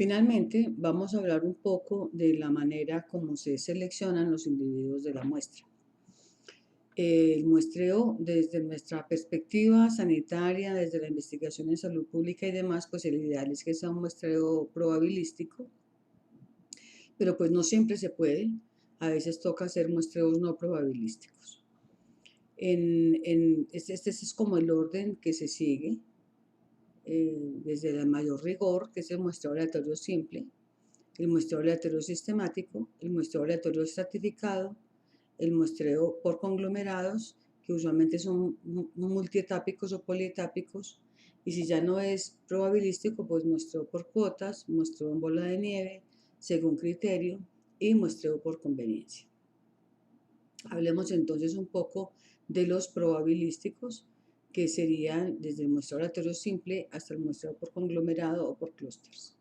Finalmente, vamos a hablar un poco de la manera como se seleccionan los individuos de la muestra. El muestreo, desde nuestra perspectiva sanitaria, desde la investigación en salud pública y demás, pues el ideal es que sea un muestreo probabilístico, pero pues no siempre se puede. A veces toca hacer muestreos no probabilísticos. Este es como el orden que se sigue, desde el mayor rigor, que es el muestreo aleatorio simple, el muestreo aleatorio sistemático, el muestreo aleatorio estratificado, el muestreo por conglomerados, que usualmente son multietápicos o polietápicos, y si ya no es probabilístico, pues muestreo por cuotas, muestreo en bola de nieve, según criterio, y muestreo por conveniencia. Hablemos entonces un poco de los probabilísticos, que serían desde el muestreo aleatorio simple hasta el muestreo por conglomerado o por clústeres.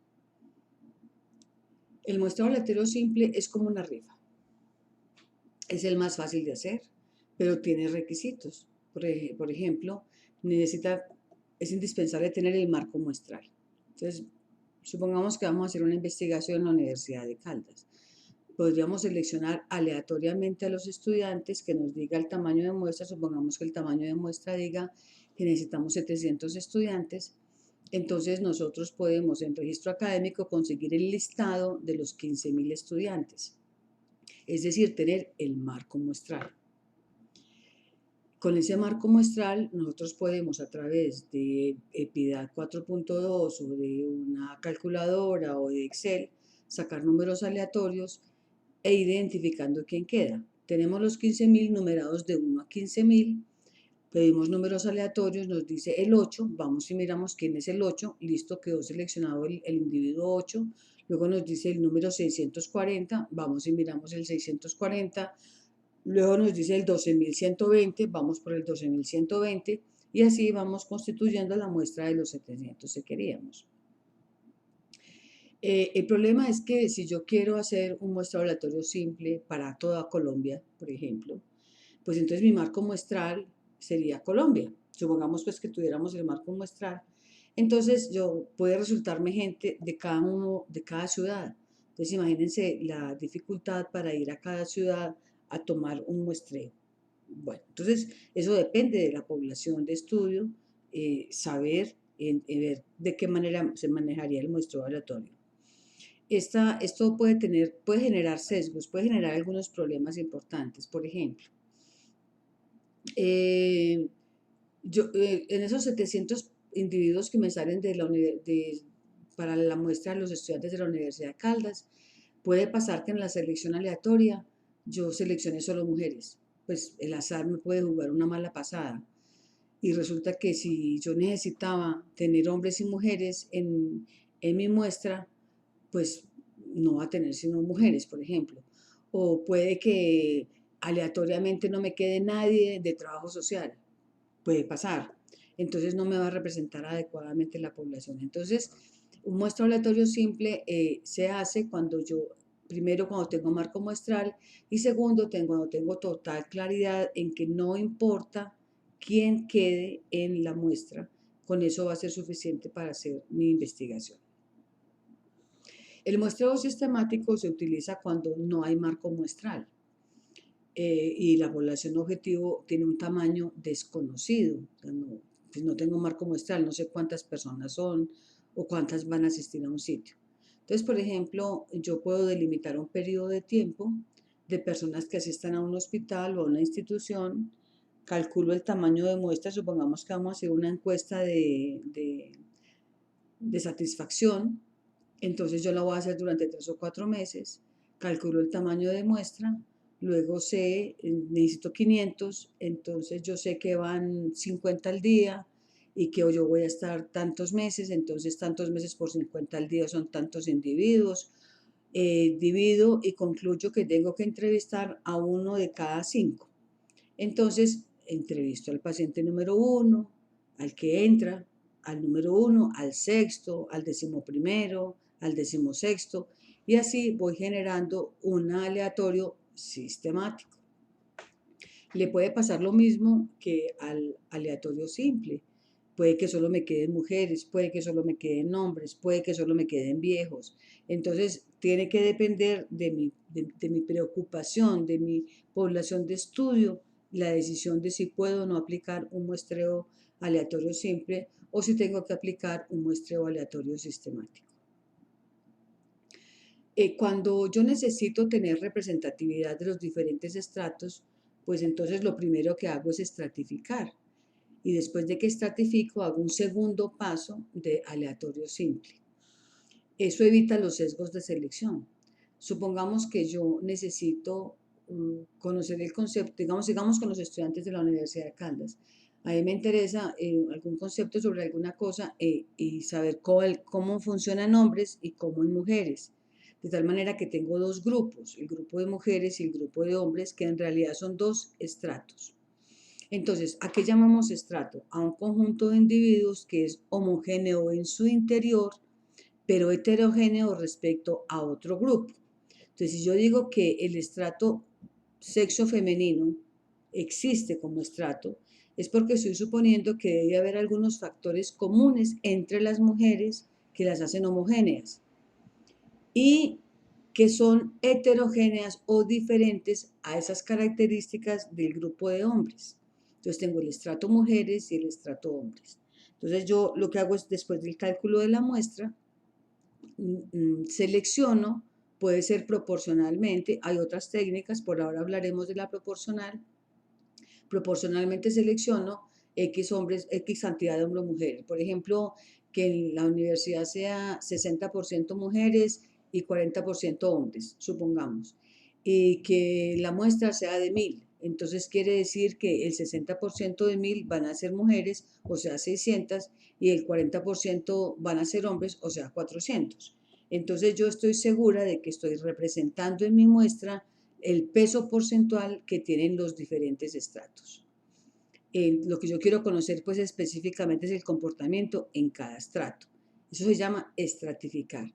El muestreo aleatorio simple es como una rifa. Es el más fácil de hacer, pero tiene requisitos. Por ejemplo, es indispensable tener el marco muestral. Entonces, supongamos que vamos a hacer una investigación en la Universidad de Caldas. Podríamos seleccionar aleatoriamente a los estudiantes que nos diga el tamaño de muestra. Supongamos que el tamaño de muestra diga que necesitamos 700 estudiantes. Entonces nosotros podemos en registro académico conseguir el listado de los 15.000 estudiantes, es decir, tener el marco muestral. Con ese marco muestral nosotros podemos, a través de EPIDAD 4.2 o de una calculadora o de Excel, sacar números aleatorios e identificando quién queda. Tenemos los 15.000 numerados de 1 a 15.000, pedimos números aleatorios, nos dice el 8, vamos y miramos quién es el 8, listo, quedó seleccionado el individuo 8, luego nos dice el número 640, vamos y miramos el 640, luego nos dice el 12.120, vamos por el 12.120 y así vamos constituyendo la muestra de los 700 que queríamos. El problema es que si yo quiero hacer un muestreo aleatorio simple para toda Colombia, por ejemplo, pues entonces mi marco muestral sería Colombia. Supongamos pues que tuviéramos el marco muestral. Entonces puede resultarme gente de cada ciudad. Entonces imagínense la dificultad para ir a cada ciudad a tomar un muestreo. Bueno, entonces eso depende de la población de estudio, saber, ver de qué manera se manejaría el muestreo aleatorio. Esto puede generar sesgos, puede generar algunos problemas importantes. Por ejemplo, en esos 700 individuos que me salen para la muestra de los estudiantes de la Universidad de Caldas, puede pasar que en la selección aleatoria yo seleccione solo mujeres. Pues el azar me puede jugar una mala pasada. Y resulta que si yo necesitaba tener hombres y mujeres en mi muestra, pues no va a tener sino mujeres, por ejemplo. O puede que aleatoriamente no me quede nadie de trabajo social. Puede pasar. Entonces no me va a representar adecuadamente la población. Entonces, un muestreo aleatorio simple se hace primero cuando tengo marco muestral y segundo cuando tengo total claridad en que no importa quién quede en la muestra. Con eso va a ser suficiente para hacer mi investigación. El muestreo sistemático se utiliza cuando no hay marco muestral y la población objetivo tiene un tamaño desconocido. O sea, pues no tengo marco muestral, no sé cuántas personas son o cuántas van a asistir a un sitio. Entonces, por ejemplo, yo puedo delimitar un periodo de tiempo de personas que asistan a un hospital o a una institución, calculo el tamaño de muestra, supongamos que vamos a hacer una encuesta de satisfacción. Entonces yo la voy a hacer durante 3 o 4 meses, calculo el tamaño de muestra, luego necesito 500, entonces yo sé que van 50 al día y que yo voy a estar tantos meses, entonces tantos meses por 50 al día son tantos individuos, divido y concluyo que tengo que entrevistar a uno de cada 5. Entonces entrevisto al paciente número 1, al que entra, al número 1, al sexto, al 11º, al 16º, y así voy generando un aleatorio sistemático. Le puede pasar lo mismo que al aleatorio simple. puede que solo me queden mujeres, puede que solo me queden hombres, puede que solo me queden viejos. Entonces, tiene que depender de mi preocupación, de mi población de estudio, la decisión de si puedo o no aplicar un muestreo aleatorio simple o si tengo que aplicar un muestreo aleatorio sistemático. Cuando yo necesito tener representatividad de los diferentes estratos, pues entonces lo primero que hago es estratificar. Y después de que estratifico, hago un segundo paso de aleatorio simple. Eso evita los sesgos de selección. Supongamos que yo necesito conocer el concepto, digamos con los estudiantes de la Universidad de Caldas. A mí me interesa algún concepto sobre alguna cosa y saber cómo funcionan hombres y cómo en mujeres. De tal manera que tengo dos grupos, el grupo de mujeres y el grupo de hombres, que en realidad son dos estratos. Entonces, ¿a qué llamamos estrato? A un conjunto de individuos que es homogéneo en su interior, pero heterogéneo respecto a otro grupo. Entonces, si yo digo que el estrato sexo femenino existe como estrato, es porque estoy suponiendo que debe haber algunos factores comunes entre las mujeres que las hacen homogéneas y que son heterogéneas o diferentes a esas características del grupo de hombres. Entonces tengo el estrato mujeres y el estrato hombres. Entonces yo lo que hago es, después del cálculo de la muestra, selecciono, puede ser proporcionalmente, hay otras técnicas, por ahora hablaremos de la proporcional. Proporcionalmente selecciono X hombres, X cantidad de hombres o mujeres. Por ejemplo, que en la universidad sea 60% mujeres y 40% hombres, supongamos, y que la muestra sea de 1000. Entonces quiere decir que el 60% de 1000 van a ser mujeres, o sea, 600, y el 40% van a ser hombres, o sea, 400. Entonces yo estoy segura de que estoy representando en mi muestra el peso porcentual que tienen los diferentes estratos. Lo que yo quiero conocer pues específicamente es el comportamiento en cada estrato. Eso se llama estratificar.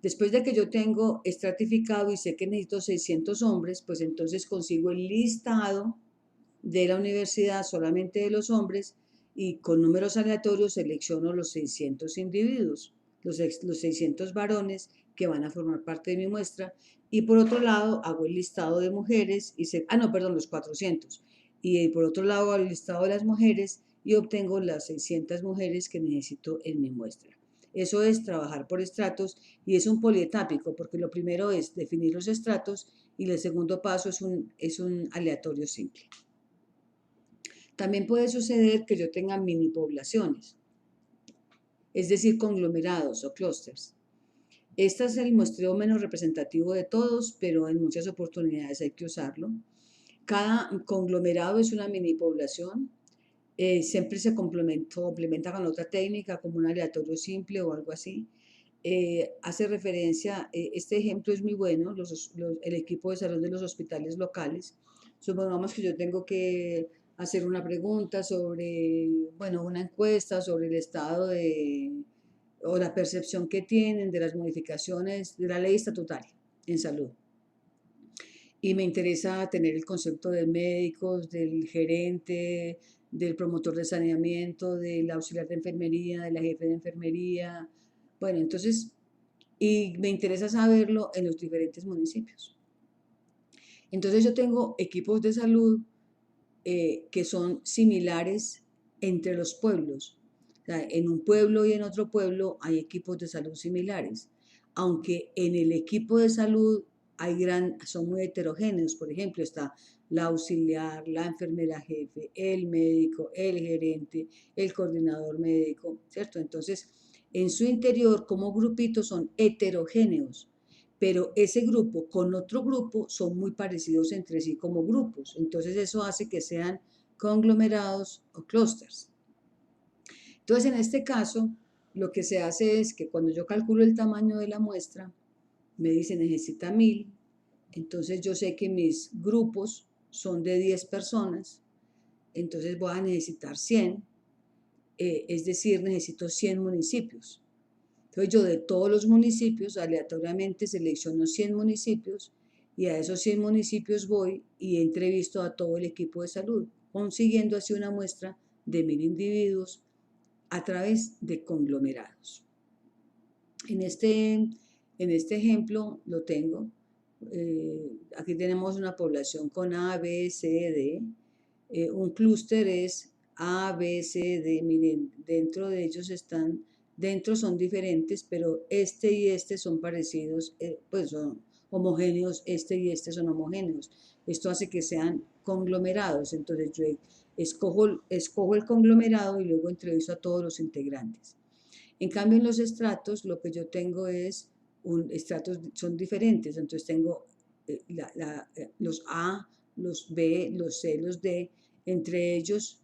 Después de que yo tengo estratificado y sé que necesito 600 hombres, pues entonces consigo el listado de la universidad solamente de los hombres y con números aleatorios selecciono los 600 individuos, los 600 varones que van a formar parte de mi muestra y por otro lado hago el listado de mujeres y los 400 y por otro lado hago el listado de las mujeres y obtengo las 600 mujeres que necesito en mi muestra. Eso es trabajar por estratos y es un polietápico porque lo primero es definir los estratos y el segundo paso es un aleatorio simple. También puede suceder que yo tenga mini poblaciones, es decir, conglomerados o clústeres. Este es el muestreo menos representativo de todos, pero en muchas oportunidades hay que usarlo. Cada conglomerado es una mini población. Siempre se complementa con otra técnica, como un aleatorio simple o algo así. Hace referencia, este ejemplo es muy bueno, el equipo de salud de los hospitales locales. Supongamos que yo tengo que hacer una pregunta sobre, bueno, una encuesta sobre el estado o la percepción que tienen de las modificaciones de la ley estatutaria en salud. Y me interesa tener el concepto de médicos, del gerente, del promotor de saneamiento, del auxiliar de enfermería, de la jefe de enfermería. Bueno, entonces, y me interesa saberlo en los diferentes municipios. Entonces yo tengo equipos de salud que son similares entre los pueblos. O sea, en un pueblo y en otro pueblo hay equipos de salud similares, aunque en el equipo de salud son muy heterogéneos. Por ejemplo, está la auxiliar, la enfermera jefe, el médico, el gerente, el coordinador médico, ¿cierto? Entonces, en su interior, como grupitos, son heterogéneos, pero ese grupo con otro grupo son muy parecidos entre sí como grupos. Entonces eso hace que sean conglomerados o clústeres. Entonces en este caso, lo que se hace es que cuando yo calculo el tamaño de la muestra, me dice necesita 1000, entonces yo sé que mis grupos son de 10 personas, entonces voy a necesitar 100, es decir, necesito 100 municipios. Entonces yo de todos los municipios aleatoriamente selecciono 100 municipios y a esos 100 municipios voy y entrevisto a todo el equipo de salud, consiguiendo así una muestra de 1000 individuos a través de conglomerados. En este ejemplo lo tengo. Aquí tenemos una población con A, B, C, D. Un clúster es A, B, C, D. Miren, dentro son diferentes, pero este y este son parecidos, pues son homogéneos, este y este son homogéneos. Esto hace que sean conglomerados. Entonces yo escojo el conglomerado y luego entrevisto a todos los integrantes. En cambio, en los estratos, lo que yo tengo es, estratos son diferentes, entonces tengo los A, los B, los C, los D, entre ellos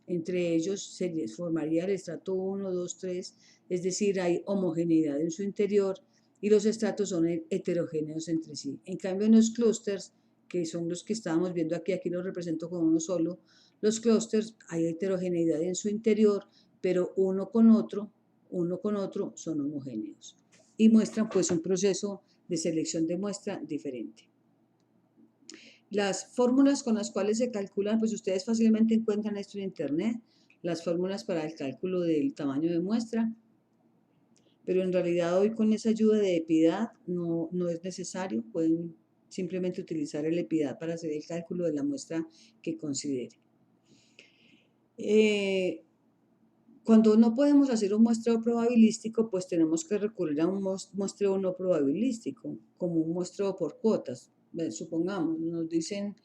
se formaría el estrato 1, 2, 3, es decir, hay homogeneidad en su interior y los estratos son heterogéneos entre sí. En cambio, en los clústeres, que son los que estábamos viendo aquí, aquí los represento con uno solo, los clústeres hay heterogeneidad en su interior, pero uno con otro son homogéneos y muestran pues un proceso de selección de muestra diferente. Las fórmulas con las cuales se calculan, pues ustedes fácilmente encuentran esto en internet, las fórmulas para el cálculo del tamaño de muestra, pero en realidad hoy con esa ayuda de EPIDAD no es necesario, pueden simplemente utilizar el EPIDAD para hacer el cálculo de la muestra que considere. Cuando no podemos hacer un muestreo probabilístico, pues tenemos que recurrir a un muestreo no probabilístico, como un muestreo por cuotas. Supongamos, nos dicen,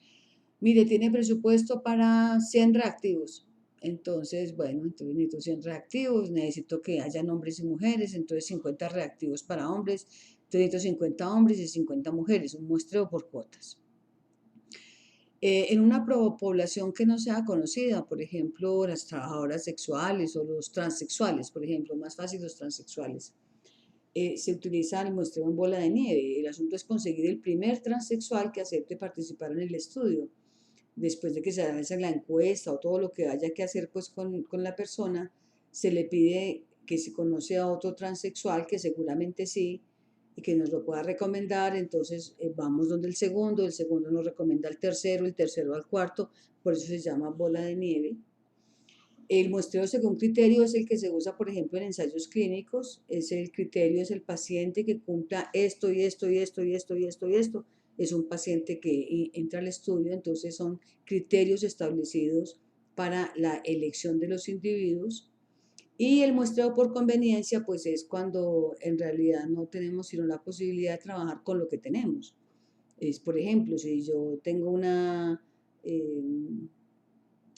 mire, tiene presupuesto para 100 reactivos. Entonces, bueno, entonces necesito 100 reactivos, necesito que hayan hombres y mujeres, entonces 50 reactivos para hombres, entonces necesito 50 hombres y 50 mujeres, un muestreo por cuotas. En una población que no sea conocida, por ejemplo, las trabajadoras sexuales o los transexuales, por ejemplo, más fácil los transexuales, se utiliza el muestreo en bola de nieve. El asunto es conseguir el primer transexual que acepte participar en el estudio. Después de que se haga la encuesta o todo lo que haya que hacer pues, con la persona, se le pide que si conoce a otro transexual, que seguramente sí, y que nos lo pueda recomendar, entonces vamos donde el segundo nos recomienda al tercero, el tercero al cuarto, por eso se llama bola de nieve. El muestreo según criterio es el que se usa, por ejemplo, en ensayos clínicos, es el criterio, es el paciente que cumpla esto y esto y esto y esto y esto y esto, es un paciente que entra al estudio, entonces son criterios establecidos para la elección de los individuos. Y el muestreo por conveniencia, pues es cuando en realidad no tenemos sino la posibilidad de trabajar con lo que tenemos. Es, por ejemplo, si yo tengo una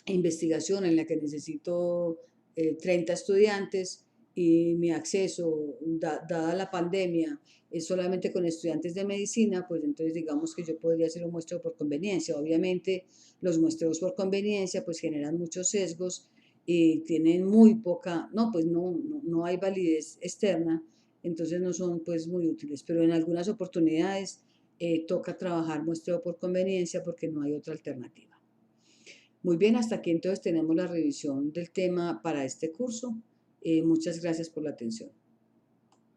investigación en la que necesito 30 estudiantes y mi acceso, dada la pandemia, es solamente con estudiantes de medicina, pues entonces digamos que yo podría hacer un muestreo por conveniencia. Obviamente los muestreos por conveniencia pues generan muchos sesgos y tienen muy poca, pues no hay validez externa, entonces no son pues muy útiles, pero en algunas oportunidades toca trabajar muestreo por conveniencia porque no hay otra alternativa. Muy bien, hasta aquí entonces tenemos la revisión del tema para este curso. Muchas gracias por la atención.